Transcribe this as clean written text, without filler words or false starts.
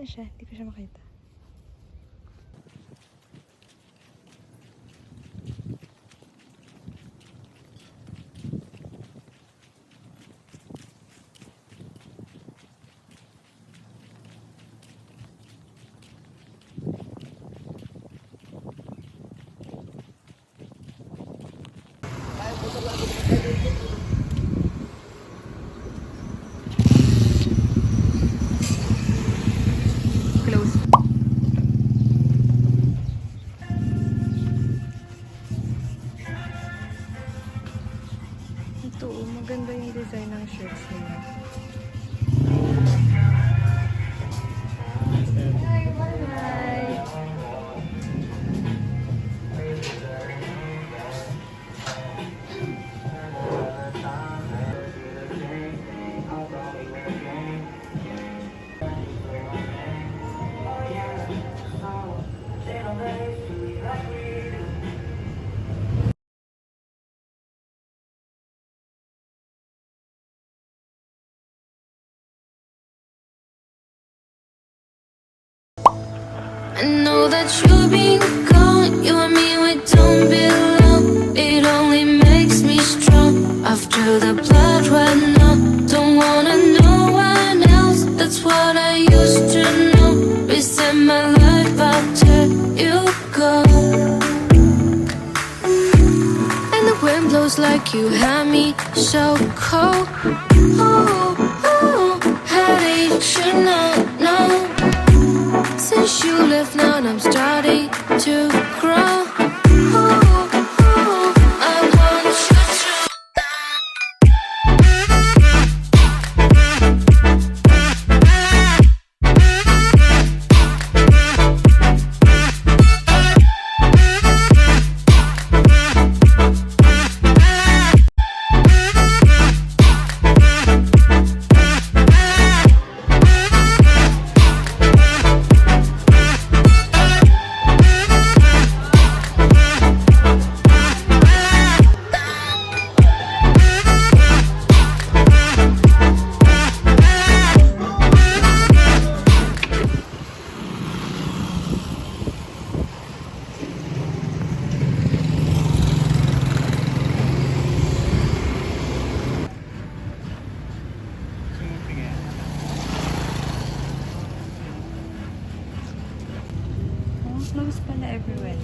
Saan siya? Hindi ko siya makita. Close. Ito, maganda yung design ng shirts nila. Hi, bye-bye! I know that you've been gone. You and me, we don't belong. It only makes me strong. After the blood ran out, don't wanna know one else. That's what I used to know. Reset my life after you go. And the wind blows like you had me so cold. Oh, oh, how did you know? No. Since you left now, I'm starting to grow. Oh, oh, I want you to. Close pala everywhere.